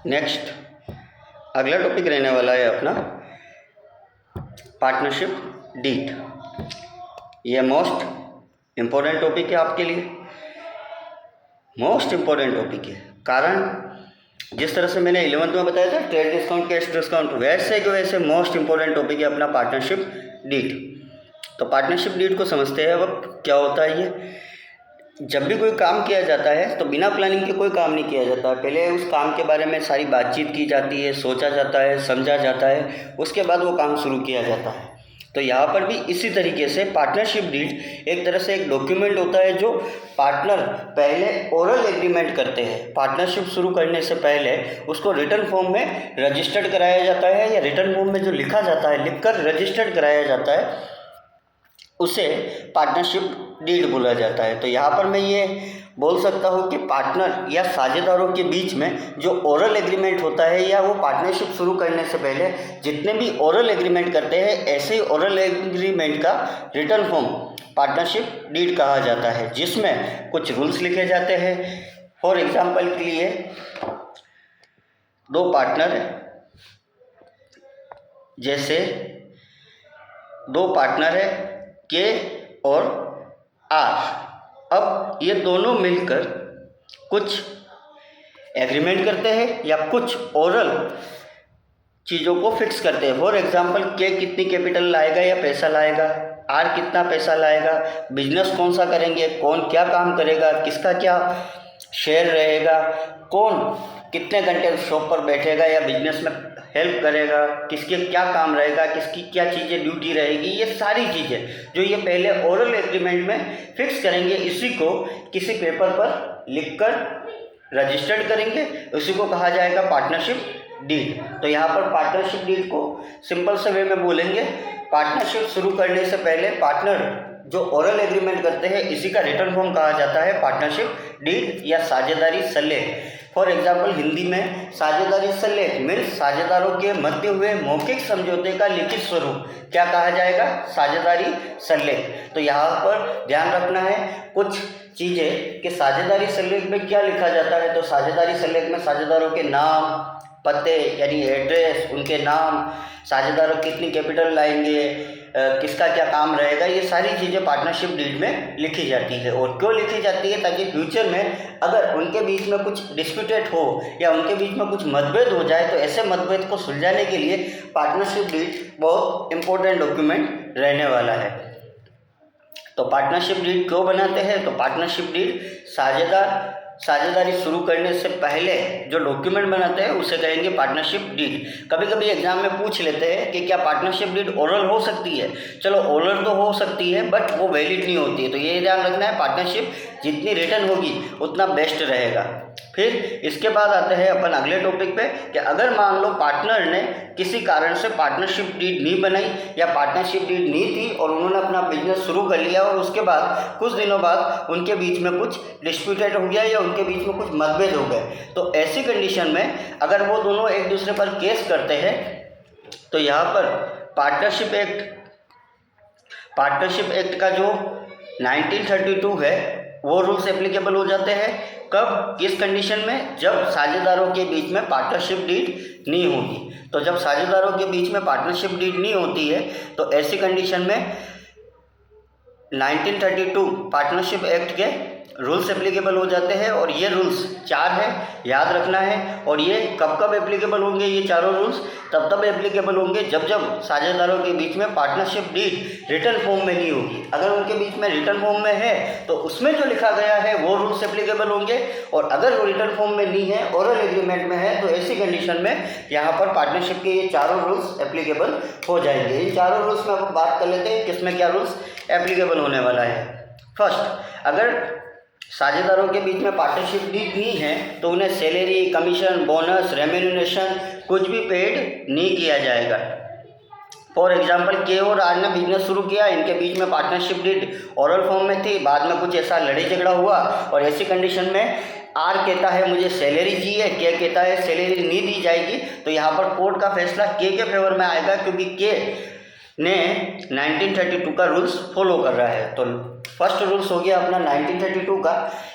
Next अगला topic रहने वाला है अपना पार्टनरशिप डीड। ये मोस्ट इम्पोर्टेंट टॉपिक है आपके लिए, मोस्ट इम्पोर्टेंट टॉपिक है। कारण जिस तरह से मैंने 11th में बताया था ट्रेड डिस्काउंट कैश डिस्काउंट, वैसे के वैसे मोस्ट इम्पोर्टेंट टॉपिक है अपना पार्टनरशिप डीड। तो पार्टनरशिप डीड को समझते हैं। अब क्या होता है ये, जब भी कोई काम किया जाता है तो बिना प्लानिंग के कोई काम नहीं किया जाता। पहले उस काम के बारे में सारी बातचीत की जाती है, सोचा जाता है, समझा जाता है, उसके बाद वो काम शुरू किया जाता है। तो यहाँ पर भी इसी तरीके से पार्टनरशिप डीड एक तरह से एक डॉक्यूमेंट होता है जो पार्टनर पहले ओरल एग्रीमेंट करते हैं। पार्टनरशिप शुरू करने से पहले उसको रिटर्न फॉर्म में रजिस्टर्ड कराया जाता है, या रिटर्न फॉर्म में जो लिखा जाता है, लिखकर रजिस्टर्ड कराया जाता है, उसे पार्टनरशिप डीड बोला जाता है। तो यहाँ पर मैं ये बोल सकता हूँ कि पार्टनर या साझेदारों के बीच में जो ओरल एग्रीमेंट होता है, या वो पार्टनरशिप शुरू करने से पहले जितने भी ओरल एग्रीमेंट करते हैं, ऐसे ही ओरल एग्रीमेंट का रिटर्न फॉर्म पार्टनरशिप डीड कहा जाता है, जिसमें कुछ रूल्स लिखे जाते हैं। फॉर एग्जाम्पल के लिए, दो पार्टनर है, जैसे दो पार्टनर है के और आर। अब ये दोनों मिलकर कुछ एग्रीमेंट करते हैं या कुछ ओरल चीज़ों को फिक्स करते हैं। फॉर एग्जांपल, के कितनी कैपिटल लाएगा या पैसा लाएगा, आर कितना पैसा लाएगा, बिजनेस कौन सा करेंगे, कौन क्या काम करेगा, किसका क्या शेयर रहेगा, कौन कितने घंटे शॉप पर बैठेगा या बिजनेस में हेल्प करेगा, किसके क्या काम रहेगा, किसकी क्या चीज़ें ड्यूटी रहेगी, ये सारी चीज़ें जो ये पहले ओरल एग्रीमेंट में फिक्स करेंगे, इसी को किसी पेपर पर लिखकर रजिस्टर्ड करेंगे, उसी को कहा जाएगा पार्टनरशिप डीड। तो यहाँ पर पार्टनरशिप डीड को सिंपल से वे में बोलेंगे, पार्टनरशिप शुरू करने से पहले पार्टनर जो ओरल एग्रीमेंट करते हैं, इसी का रिटर्न फॉर्म कहा जाता है पार्टनरशिप डीड या साझेदारी सल्लेख। फॉर एग्जाम्पल, हिंदी में साझेदारी सल्लेख मीन्स साझेदारों के मध्य हुए मौखिक समझौते का लिखित स्वरूप क्या कहा जाएगा, साझेदारी सल्लेख। तो यहाँ पर ध्यान रखना है कुछ चीज़ें कि साझेदारी सल्लेख में क्या लिखा जाता है। तो साझेदारी सल्लेख में साझेदारों के नाम, पते यानी एड्रेस, उनके नाम, साझेदारों कितनी कैपिटल लाएंगे, किसका क्या काम रहेगा, ये सारी चीज़ें पार्टनरशिप डीड में लिखी जाती है। और क्यों लिखी जाती है, ताकि फ्यूचर में अगर उनके बीच में कुछ डिस्प्यूटेड हो या उनके बीच में कुछ मतभेद हो जाए, तो ऐसे मतभेद को सुलझाने के लिए पार्टनरशिप डीड बहुत इंपॉर्टेंट डॉक्यूमेंट रहने वाला है। तो पार्टनरशिप डीड क्यों बनाते हैं, तो पार्टनरशिप डीड साझेदारी शुरू करने से पहले जो डॉक्यूमेंट बनाते हैं उसे कहेंगे पार्टनरशिप डीड। कभी कभी एग्जाम में पूछ लेते हैं कि क्या पार्टनरशिप डीड ओरल हो सकती है। चलो, ओरल तो हो सकती है, बट वो वैलिड नहीं होती है। तो ये ध्यान रखना है, पार्टनरशिप जितनी रिटर्न होगी उतना बेस्ट रहेगा। फिर इसके बाद आते हैं अपन अगले टॉपिक पे कि अगर मान लो पार्टनर ने किसी कारण से पार्टनरशिप डीड नहीं बनाई या पार्टनरशिप डीड नहीं थी और उन्होंने अपना बिजनेस शुरू कर लिया, और उसके बाद कुछ दिनों बाद उनके बीच में कुछ डिस्प्यूटेड हो गया या उनके बीच में कुछ मतभेद हो गए, तो ऐसी कंडीशन में अगर वो दोनों एक दूसरे पर केस करते हैं, तो यहाँ पर पार्टनरशिप एक्ट का जो 1932 है वो रूल्स एप्लीकेबल हो जाते हैं। कब, किस कंडीशन में, जब साझेदारों के बीच में पार्टनरशिप डीड नहीं होगी। तो जब साझेदारों के बीच में पार्टनरशिप डीड नहीं होती है, तो ऐसी कंडीशन में 1932 पार्टनरशिप एक्ट के रूल्स एप्लीकेबल हो जाते हैं। और ये रूल्स 4 है, याद रखना है। और ये कब कब एप्लीकेबल होंगे, ये चारों रूल्स तब एप्लीकेबल होंगे जब साझेदारों के बीच में पार्टनरशिप डीड रिटर्न फॉर्म में नहीं होगी। अगर उनके बीच में रिटर्न फॉर्म में है तो उसमें जो लिखा गया है वो रूल्स एप्लीकेबल होंगे, और अगर वो रिटर्न फॉर्म में नहीं है, ओरल एग्रीमेंट में है, तो ऐसी कंडीशन में यहाँ पर पार्टनरशिप के ये चारों रूल्स एप्लीकेबल हो जाएंगे। इन चारों रूल्स में अब बात कर लेते हैं किसमें क्या रूल्स एप्लीकेबल होने वाला है। फर्स्ट, अगर साझेदारों के बीच में पार्टनरशिप डीड नहीं है तो उन्हें सैलरी, कमीशन, बोनस, रेम्यूनरेशन कुछ भी पेड नहीं किया जाएगा। फॉर एग्जांपल, के और आर ने बिजनेस शुरू किया, इनके बीच में पार्टनरशिप डीड ओरल फॉर्म में थी, बाद में कुछ ऐसा लड़ाई झगड़ा हुआ और ऐसी कंडीशन में आर कहता है मुझे सैलरी चाहिए, के कहता है सैलरी नहीं दी जाएगी, तो यहाँ पर कोर्ट का फैसला के फेवर में आएगा, क्योंकि के ने 1932 का रूल्स फॉलो कर रहा है। तो फर्स्ट रूल्स हो गया अपना 1932 का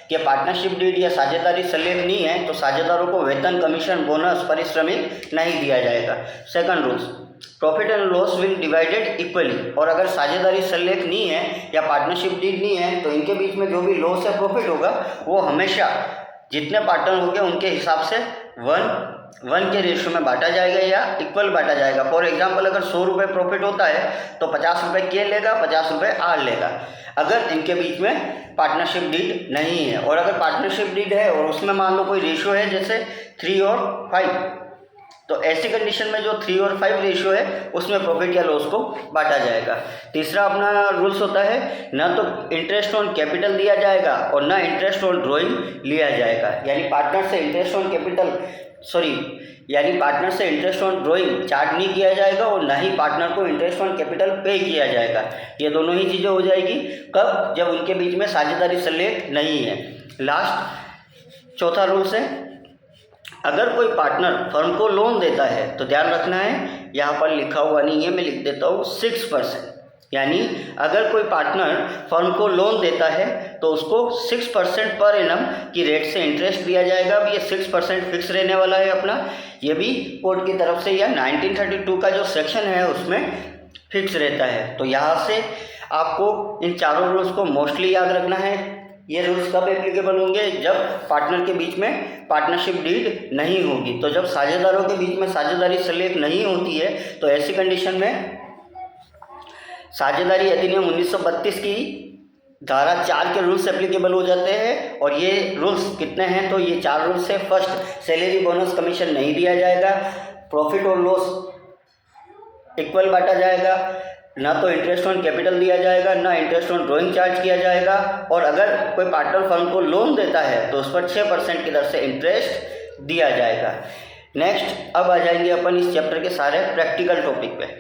कि पार्टनरशिप डीड या साझेदारी संलेख नहीं है तो साझेदारों को वेतन, कमीशन, बोनस, पारिश्रमिक नहीं दिया जाएगा। Second rules, profit and loss will divided equally, और अगर साझेदारी संलेख नहीं है या पार्टनरशिप डीड नहीं है तो इनके बीच में जो भी लॉस या प्रॉफिट होगा वो हमेशा जितने पार्टनर होंगे उनके हिसाब से 1:1 के रेशियो में बांटा जाएगा या इक्वल बांटा जाएगा। फॉर एग्जांपल अगर 100 रुपये प्रॉफिट होता है तो 50 रुपये के लेगा, 50 रुपये आर लेगा, अगर इनके बीच में पार्टनरशिप डीड नहीं है। और अगर पार्टनरशिप डीड है और उसमें मान लो कोई रेशियो है जैसे 3 और 5, तो ऐसी कंडीशन में जो 3 और 5 रेशियो है उसमें प्रॉफिट या लॉस को बांटा जाएगा। तीसरा अपना रूल्स होता है ना तो इंटरेस्ट ऑन कैपिटल दिया जाएगा और ना इंटरेस्ट ऑन ड्रॉइंग लिया जाएगा, यानी पार्टनर से इंटरेस्ट ऑन ड्रॉइंग चार्ज नहीं किया जाएगा और ना ही पार्टनर को इंटरेस्ट ऑन कैपिटल पे किया जाएगा। ये दोनों ही चीज़ें हो जाएगी कब, जब उनके बीच में साझेदारी संलेख नहीं है। लास्ट चौथा रूल्स है, अगर कोई पार्टनर फर्म को लोन देता है तो ध्यान रखना है, यहाँ पर लिखा हुआ नहीं है, मैं लिख देता हूँ 6%, यानी अगर कोई पार्टनर फर्म को लोन देता है तो उसको 6% पर एनम की रेट से इंटरेस्ट दिया जाएगा। अब ये 6% फिक्स रहने वाला है अपना, ये भी कोर्ट की तरफ से या 1932 का जो सेक्शन है उसमें फिक्स रहता है। तो यहाँ से आपको इन चारों रूल्स को मोस्टली याद रखना है। ये रूल्स कब एप्लीकेबल होंगे, जब पार्टनर के बीच में पार्टनरशिप डीड नहीं होगी। तो जब साझेदारों के बीच में साझेदारी संलेख नहीं होती है तो ऐसी कंडीशन में साझेदारी अधिनियम 1932 की धारा 4 के रूल्स एप्लीकेबल हो जाते हैं। और ये रूल्स कितने हैं, तो ये 4 रूल्स है। फर्स्ट, सैलरी, बोनस, कमीशन नहीं दिया जाएगा, प्रॉफिट और लॉस इक्वल बांटा जाएगा, ना तो इंटरेस्ट ऑन कैपिटल दिया जाएगा, ना इंटरेस्ट ऑन ड्रॉइंग चार्ज किया जाएगा, और अगर कोई पार्टनर फर्म को लोन देता है तो उस पर 6% की दर से इंटरेस्ट दिया जाएगा। नेक्स्ट, अब आ जाएंगे अपन इस चैप्टर के सारे प्रैक्टिकल टॉपिक पे।